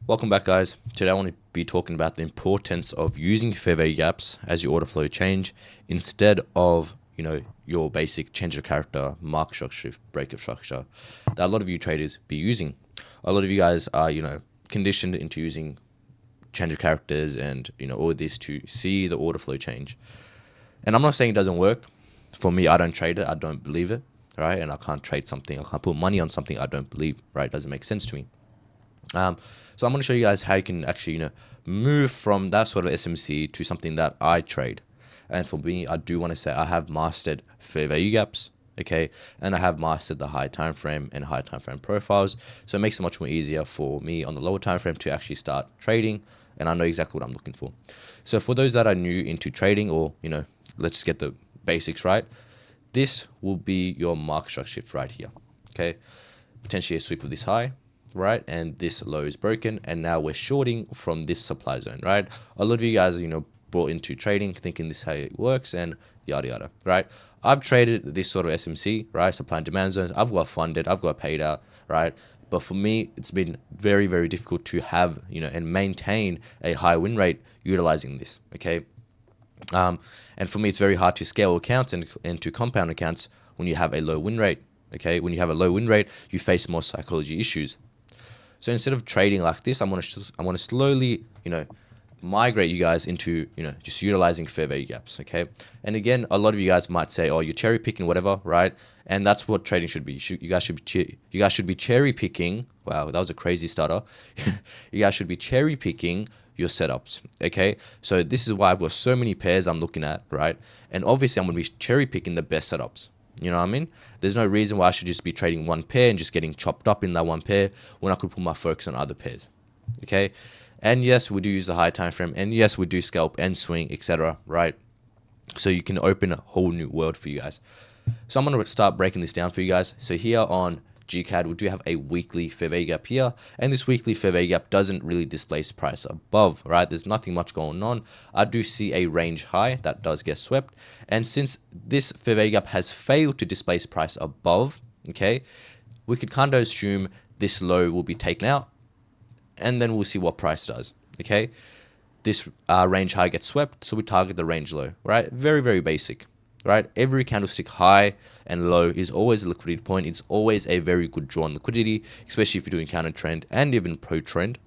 Welcome back, guys. Today I want to be talking about the importance of using fair value gaps as your order flow change instead of, your basic change of character, market structure, break of structure that a lot of you traders be using. A lot of you guys are, conditioned into using change of characters and, all this to see the order flow change. And I'm not saying it doesn't work. For me, I don't trade it. I don't believe it, right? And I can't trade something. I can't put money on something I don't believe, right? It doesn't make sense to me. So I'm going to show you guys how you can actually, move from that sort of SMC to something that I trade. And for me, I do want to say I have mastered fair value gaps, okay? And I have mastered the high time frame and high time frame profiles. So it makes it much more easier for me on the lower time frame to actually start trading. And I know exactly what I'm looking for. So for those that are new into trading, or, let's just get the basics right, this will be your market structure shift right here, okay? Potentially a sweep of this high, right? And this low is broken, and now we're shorting from this supply zone, right? A lot of you guys are, brought into trading thinking this is how it works and yada yada, right? I've traded this sort of SMC, right? Supply and demand zones. I've got funded, I've got paid out, right? But for me, it's been very, very difficult to have, and maintain a high win rate utilizing this, okay? And for me, it's very hard to scale accounts and to compound accounts when you have a low win rate, okay? When you have a low win rate, you face more psychology issues. So instead of trading like this, I'm gonna slowly, migrate you guys into, just utilizing fair value gaps, okay? And again, a lot of you guys might say, oh, you're cherry picking, whatever, right? And that's what trading should be. You guys should be cherry picking. Wow, that was a crazy stutter. You guys should be cherry picking your setups, okay? So this is why I've got so many pairs I'm looking at, right? And obviously I'm gonna be cherry picking the best setups. You know what I mean? There's no reason why I should just be trading one pair and just getting chopped up in that one pair when I could put my focus on other pairs. Okay? And yes, we do use the high time frame, and yes, we do scalp and swing, etc. Right? So you can open a whole new world for you guys. So I'm gonna start breaking this down for you guys. So here on GCAD, we do have a weekly fair value gap here, and this weekly fair value gap doesn't really displace price above, right? There's nothing much going on. I do see a range high that does get swept, and since this fair value gap has failed to displace price above, okay, we could kind of assume this low will be taken out, and then we'll see what price does, okay? This range high gets swept, so we target the range low, right? Very, very basic, right? Every candlestick high and low is always a liquidity point. It's always a very good draw on liquidity, especially if you're doing counter trend and even pro trend,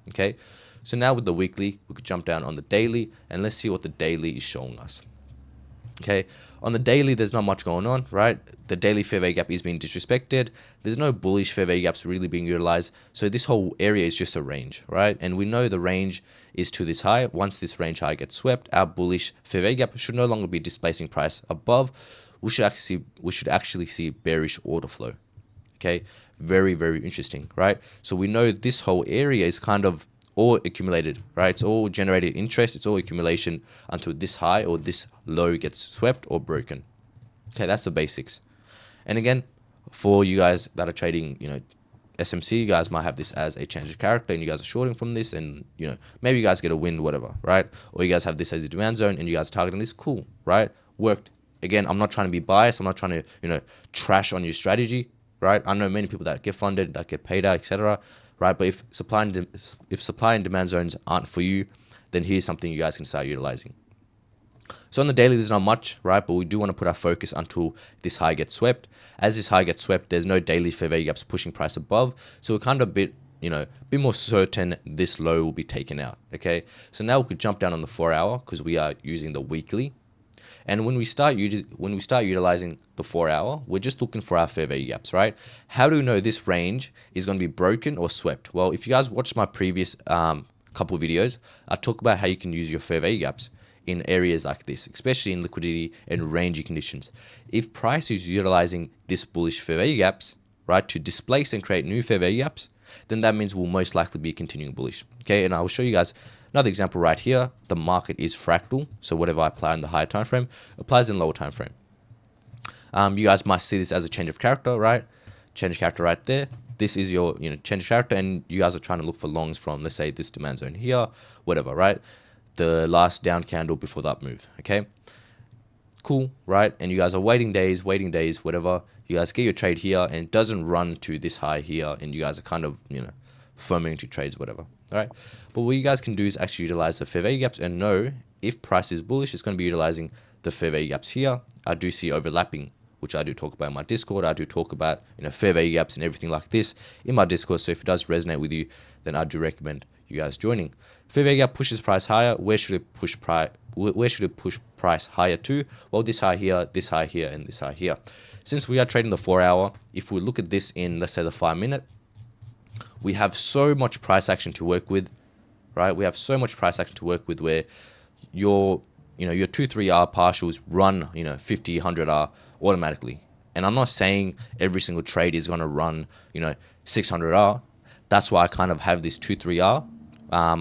okay? So now with the weekly, we could jump down on the daily, and let's see what the daily is showing us. Okay, on the daily, there's not much going on, right? The daily fair value gap is being disrespected. There's no bullish fair value gaps really being utilized. So this whole area is just a range, right? And we know the range is to this high. Once this range high gets swept, our bullish fair value gap should no longer be displacing price above. We should actually see bearish order flow. Okay, very, very interesting, right? So we know this whole area is kind of all accumulated, right? It's all generated interest. It's all accumulation until this high or this low gets swept or broken. Okay, that's the basics. And again, for you guys that are trading, SMC, you guys might have this as a change of character and you guys are shorting from this, and maybe you guys get a win, whatever, right? Or you guys have this as a demand zone and you guys are targeting this, cool, right? Worked. Again, I'm not trying to be biased. I'm not trying to, trash on your strategy, right? I know many people that get funded, that get paid out, etc. Right? But if supply and demand zones aren't for you, then here's something you guys can start utilizing. So on the daily, there's not much, right? But we do want to put our focus until this high gets swept. As this high gets swept, there's no daily fair value gaps pushing price above. So we're kind of a bit more certain this low will be taken out, okay? So now we could jump down on the 4 hour because we are using the weekly. And when we start utilizing the 4 hour, we're just looking for our fair value gaps, right? How do we know this range is going to be broken or swept? Well, if you guys watched my previous couple of videos, I talk about how you can use your fair value gaps in areas like this, especially in liquidity and rangey conditions. If price is utilizing this bullish fair value gaps, right, to displace and create new fair value gaps, then that means we'll most likely be continuing bullish. Okay, and I will show you guys another example right here. The market is fractal, so whatever I apply in the higher time frame applies in the lower time frame. You guys might see this as a change of character, right? Change of character right there. This is your change of character, and you guys are trying to look for longs from, let's say, this demand zone here, whatever, right? The last down candle before that move. Okay, cool, right? And you guys are waiting days, whatever. You guys get your trade here, and it doesn't run to this high here, and you guys are kind of firming into trades, whatever. All right. But what you guys can do is actually utilize the fair value gaps and know if price is bullish, it's going to be utilizing the fair value gaps here. I do see overlapping, which I do talk about in my Discord. I do talk about, fair value gaps and everything like this in my Discord. So if it does resonate with you, then I do recommend you guys joining. Fair value gap pushes price higher. Where should it push price? Where should it push price higher to? Well, this high here, and this high here. Since we are trading the 4 hour, if we look at this in, let's say, the 5 minute, we have so much price action to work with, right? We have so much price action to work with where your 2-3 hour partials run, 50, 100 hour automatically. And I'm not saying every single trade is going to run, 600 hour. That's why I kind of have this 2-3 hour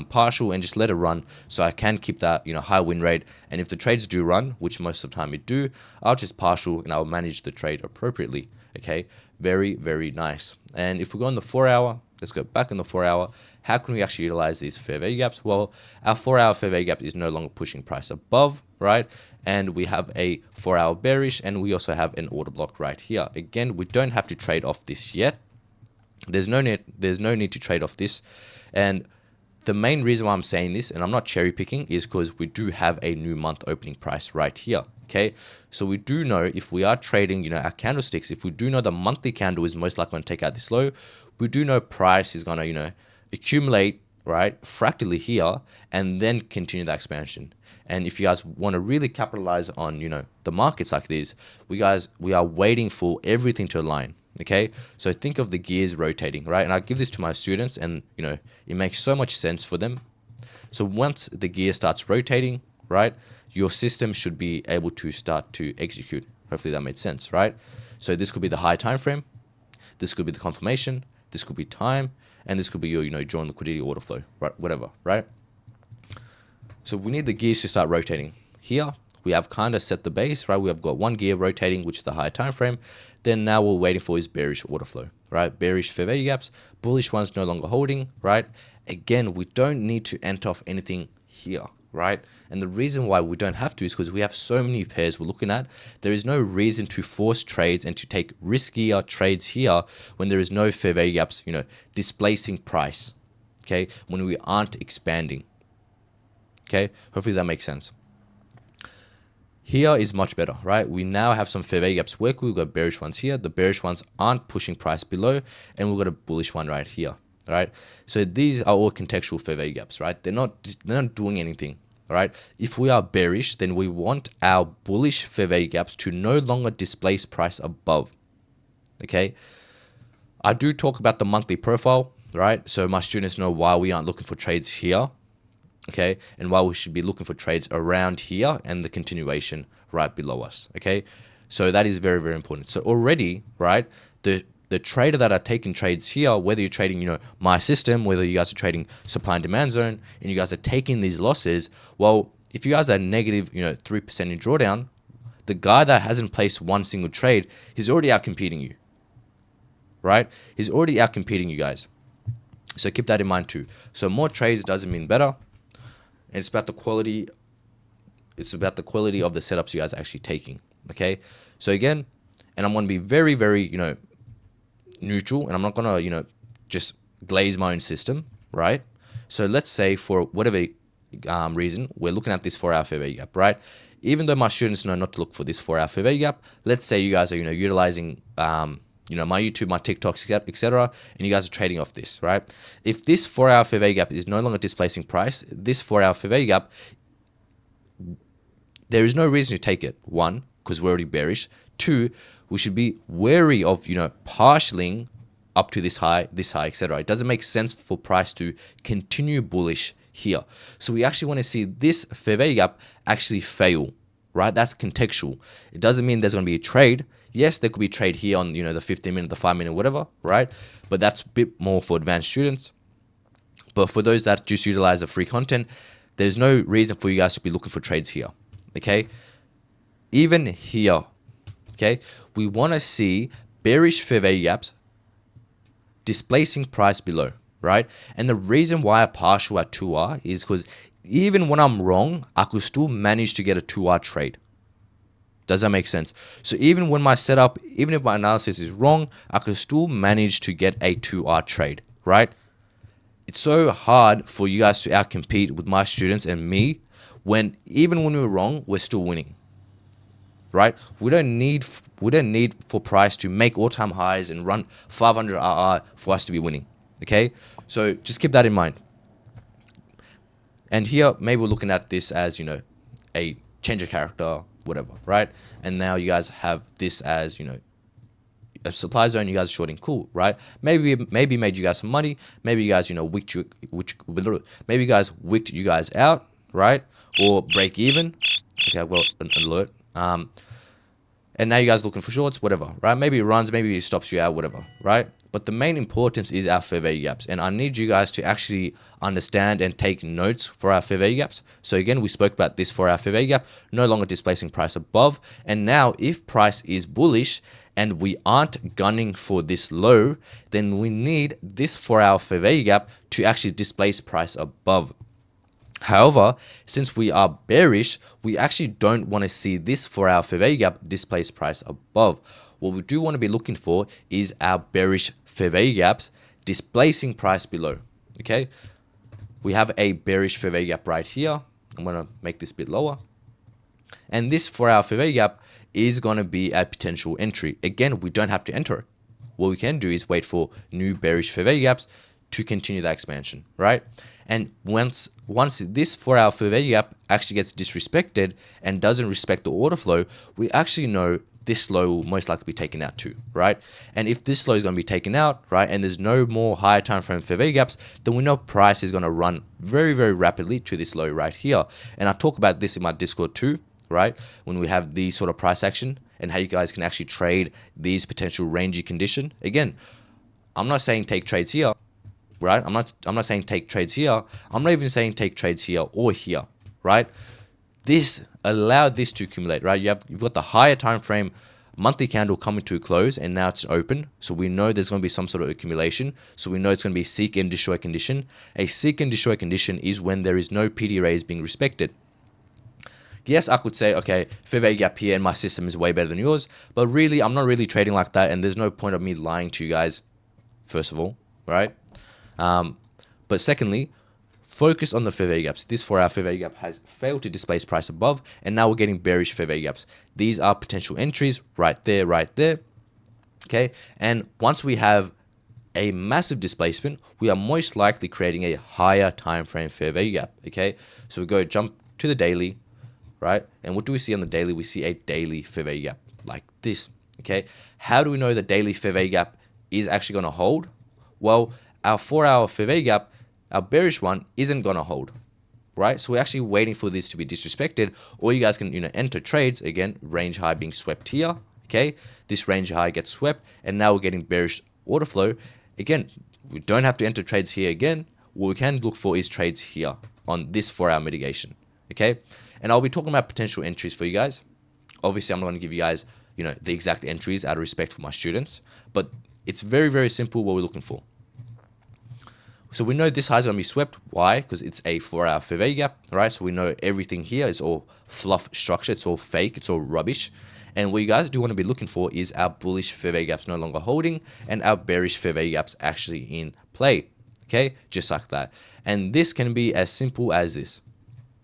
partial and just let it run so I can keep that high win rate. And if the trades do run, which most of the time it do, I'll just partial and I'll manage the trade appropriately. Okay, very, very nice. And if we go on the 4 hour, let's go back in the 4 hour. How can we actually utilize these fair value gaps? Well, our 4 hour fair value gap is no longer pushing price above, right? And we have a 4 hour bearish, and we also have an order block right here. Again, we don't have to trade off this yet. There's no need to trade off this. And the main reason why I'm saying this, and I'm not cherry picking, is because we do have a new month opening price right here. Okay, so we do know if we are trading, our candlesticks, if we do know the monthly candle is most likely going to take out this low, we do know price is going to, accumulate, right, fractally here, and then continue the expansion. And if you guys want to really capitalize on, the markets like these, we are waiting for everything to align. Okay, so think of the gears rotating, right? And I give this to my students, and it makes so much sense for them. So once the gear starts rotating, right, your system should be able to start to execute. Hopefully that made sense, right? So this could be the high time frame, this could be the confirmation, this could be time, and this could be your join liquidity order flow, right? Whatever, right? So we need the gears to start rotating. Here we have kind of set the base, right? We have got one gear rotating, which is the high time frame. Then now we're waiting for his bearish order flow, right? Bearish fair value gaps, bullish ones no longer holding, right? Again, we don't need to enter off anything here, right? And the reason why we don't have to is because we have so many pairs we're looking at. There is no reason to force trades and to take riskier trades here when there is no fair value gaps, displacing price, okay? When we aren't expanding, okay? Hopefully that makes sense. Here is much better, right? We now have some fair value gaps work. We've got bearish ones here. The bearish ones aren't pushing price below, and we've got a bullish one right here, right? So these are all contextual fair value gaps, right? They're not doing anything, right? If we are bearish, then we want our bullish fair value gaps to no longer displace price above, okay? I do talk about the monthly profile, right? So my students know why we aren't looking for trades here, okay, and why we should be looking for trades around here and the continuation right below us, okay? So that is very, very important. So already, right, the trader that are taking trades here, whether you're trading, my system, whether you guys are trading supply and demand zone, and you guys are taking these losses, well, if you guys are negative, 3% in drawdown, the guy that hasn't placed one single trade, he's already out competing you, right? He's already out competing you guys. So keep that in mind too. So more trades doesn't mean better. It's about the quality. It's about the quality of the setups you guys are actually taking. Okay. So again, and I'm going to be very, very, neutral, and I'm not going to, just glaze my own system, right? So let's say for whatever reason, we're looking at this 4 hour fair value gap, right? Even though my students know not to look for this 4 hour fair value gap, let's say you guys are, utilizing, my YouTube, my TikToks, etc., and you guys are trading off this, right? If this 4 hour fair value gap is no longer displacing price, this 4 hour fair value gap, there is no reason to take it. One, because we're already bearish. Two, we should be wary of, partialing up to this high, etc. It doesn't make sense for price to continue bullish here. So we actually want to see this fair value gap actually fail, right? That's contextual. It doesn't mean there's going to be a trade. Yes, there could be trade here on, the 15-minute, the 5-minute, whatever, right? But that's a bit more for advanced students. But for those that just utilize the free content, there's no reason for you guys to be looking for trades here, okay? Even here, okay? We want to see bearish fair value gaps displacing price below, right? And the reason why I partial at 2R is because even when I'm wrong, I could still manage to get a 2R trade. Does that make sense? So even when my setup, even if my analysis is wrong, I could still manage to get a 2R trade, right? it's so hard for you guys to outcompete with my students and me when even when we're wrong, we're still winning, right? We don't need for price to make all-time highs and run 500 RR for us to be winning. Okay, so just keep that in mind. And here, maybe we're looking at this as, you know, a change of character, whatever, right? And now you guys have this as, you know, a supply zone. You guys are shorting, cool, right? Maybe made you guys some money. Maybe you guys, you know, maybe you guys wicked you guys out, right? Or break even. Okay, I've got an alert. And now you guys are looking for shorts, whatever, right? Maybe it runs, maybe it stops you out, whatever, right? But the main importance is our fair value gaps. And I need you guys to actually understand and take notes for our fair value gaps. So again, we spoke about this for our fair value gap, no longer displacing price above. And now if price is bullish and we aren't gunning for this low, then we need this for our fair value gap to actually displace price above. However, since we are bearish, we actually don't want to see this for our fair value gap displace price above. What we do want to be looking for is our bearish fair value gaps displacing price below. Okay, we have a bearish fair value gap right here. I'm going to make this a bit lower. And this for our fair value gap is going to be a potential entry. Again, we don't have to enter it. What we can do is wait for new bearish fair value gaps to continue that expansion, right? And once this for our fair value gap actually gets disrespected and doesn't respect the order flow, we actually know this low will most likely be taken out too, right? And if this low is going to be taken out, right, and there's no more higher time frame fair value gaps, then we know price is going to run very, very rapidly to this low right here. And I talk about this in my Discord too, right? When we have these sort of price action and how you guys can actually trade these potential rangy condition. Again, I'm not saying take trades here, right? I'm not saying take trades here. I'm not even saying take trades here or here, right? This allow this to accumulate, right? You've got the higher time frame monthly candle coming to a close, and now it's open. So we know there's going to be some sort of accumulation. So we know it's going to be seek and destroy condition. A seek and destroy condition is when there is no PD raise being respected. Yes, I could say, okay, fair value gap here and my system is way better than yours, but really, I'm not really trading like that, and there's no point of me lying to you guys, first of all, right? But secondly, focus on the fair value gaps. This 4-hour fair value gap has failed to displace price above, and now we're getting bearish fair value gaps. These are potential entries right there, okay? And once we have a massive displacement, we are most likely creating a higher time frame fair value gap, okay? So we go jump to the daily, right? And what do we see on the daily? We see a daily fair value gap like this, okay? How do we know the daily fair value gap is actually going to hold? Well, our 4-hour fair value gap, our bearish one, isn't going to hold, right? So we're actually waiting for this to be disrespected, or you guys can, enter trades. Again, range high being swept here, okay? This range high gets swept, and now we're getting bearish order flow. Again, we don't have to enter trades here again. What we can look for is trades here on this 4-hour mitigation, okay? And I'll be talking about potential entries for you guys. Obviously, I'm not going to give you guys, the exact entries out of respect for my students, but it's very, very simple what we're looking for. So we know this high is going to be swept. Why? Because it's a 4-hour fair value gap, right? So we know everything here is all fluff structure. It's all fake. It's all rubbish. And what you guys do want to be looking for is our bullish fair value gaps no longer holding and our bearish fair value gaps actually in play, okay? Just like that. And this can be as simple as this,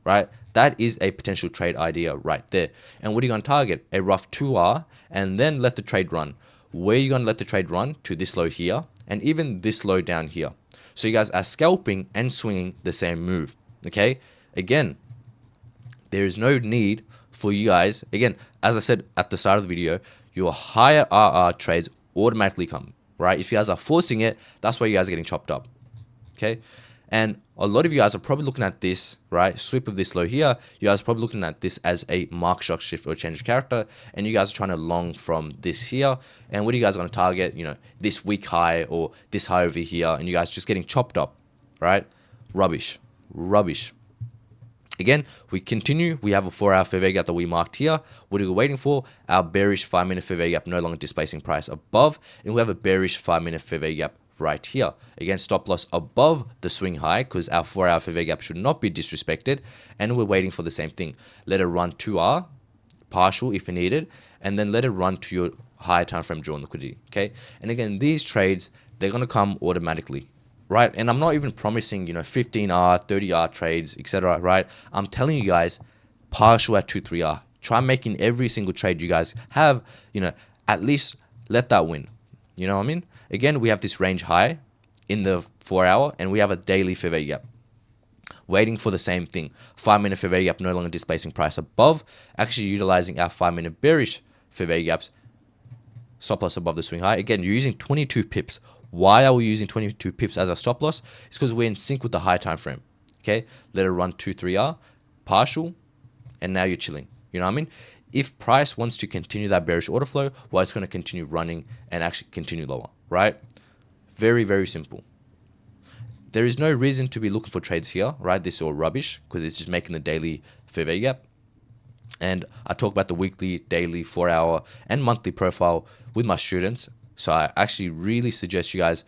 right? That is a potential trade idea right there. And what are you going to target? A rough 2R and then let the trade run. Where are you going to let the trade run? To this low here and even this low down here. So you guys are scalping and swinging the same move, okay? Again, there is no need for you guys, again, as I said at the start of the video, your higher RR trades automatically come, right? If you guys are forcing it, that's why you guys are getting chopped up, okay? And a lot of you guys are probably looking at this, right? Sweep of this low here, you guys are probably looking at this as a mark shock shift or change of character, and you guys are trying to long from this here. And what are you guys going to target? This weak high or this high over here, and you guys just getting chopped up, right? Rubbish. Again, we continue. We have a 4-hour fair value gap that we marked here. What are we waiting for? Our bearish 5-minute fair value gap no longer displacing price above, and we have a bearish 5-minute fair value gap right here. Again, stop loss above the swing high because our 4-hour fair value gap should not be disrespected, and we're waiting for the same thing. Let it run 2R, partial if needed, and then let it run to your higher time frame drawn liquidity, okay? And again, these trades, they're going to come automatically, right? And I'm not even promising, 15R, 30R trades, etc., right? I'm telling you guys, partial at 2-3R. Try making every single trade you guys have, at least let that win. You know what I mean? Again, we have this range high in the 4 hour, and we have a daily fair value gap waiting for the same thing. 5-minute fair value gap no longer displacing price above, actually utilizing our 5-minute bearish fair value gaps, stop loss above the swing high. Again, you're using 22 pips. Why are we using 22 pips as a stop loss? It's because we're in sync with the high time frame. Okay, let it run 2-3R, partial, and now you're chilling. You know what I mean? If price wants to continue that bearish order flow, well, it's going to continue running and actually continue lower, right? Very, very simple. There is no reason to be looking for trades here, right? This is all rubbish because it's just making the daily fair value gap. And I talk about the weekly, daily, 4-hour, and monthly profile with my students. So I actually really suggest you guys,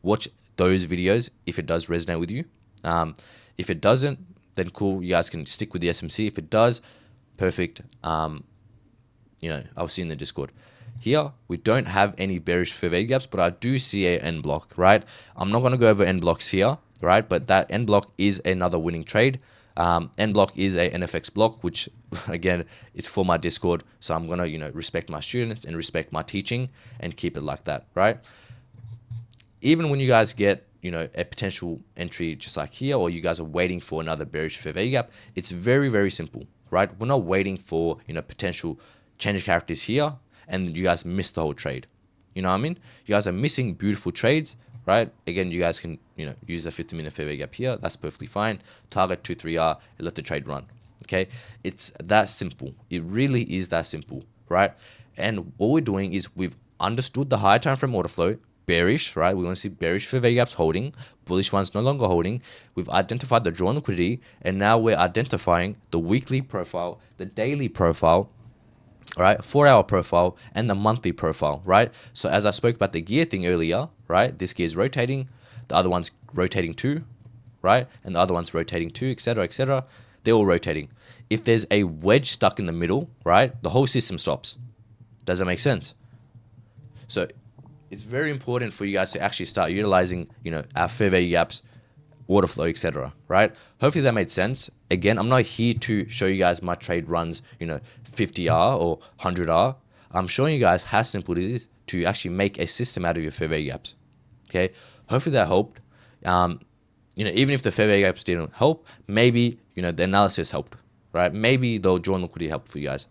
watch those videos if it does resonate with you. If it doesn't, then cool. You guys can stick with the SMC. If it does, perfect. I'll see you in the Discord. Here, we don't have any bearish fair value gaps, but I do see a end block, right? I'm not going to go over end blocks here, right? But that end block is another winning trade. End block is a NFX block, which again is for my Discord. So I'm going to, respect my students and respect my teaching and keep it like that, right? Even when you guys get, a potential entry just like here, or you guys are waiting for another bearish fair value gap, it's very, very simple, right? We're not waiting for, potential change of characters here and you guys miss the whole trade. You know what I mean? You guys are missing beautiful trades, right? Again, you guys can, use a 50-minute fair value gap here. That's perfectly fine. Target 2-3R and let the trade run. Okay? It's that simple. It really is that simple, right? And what we're doing is we've understood the high time frame order flow, bearish, right? We want to see bearish fair value gaps holding, bullish ones no longer holding. We've identified the drawn liquidity, and now we're identifying the weekly profile, the daily profile, right, 4-hour profile, and the monthly profile, right? So as I spoke about the gear thing earlier, right, this gear is rotating, the other one's rotating too, right, and the other one's rotating too, etc., etc. They're all rotating. If there's a wedge stuck in the middle, right, the whole system stops. Does that make sense? So it's very important for you guys to actually start utilizing, our fair value gaps, order flow, etc., right? Hopefully that made sense. Again, I'm not here to show you guys my trade runs, 50R or 100R. I'm showing you guys how simple it is to actually make a system out of your fair value gaps. Okay, hopefully that helped. Even if the fair value gaps didn't help, maybe the analysis helped, right? Maybe the drawn liquidity helped for you guys.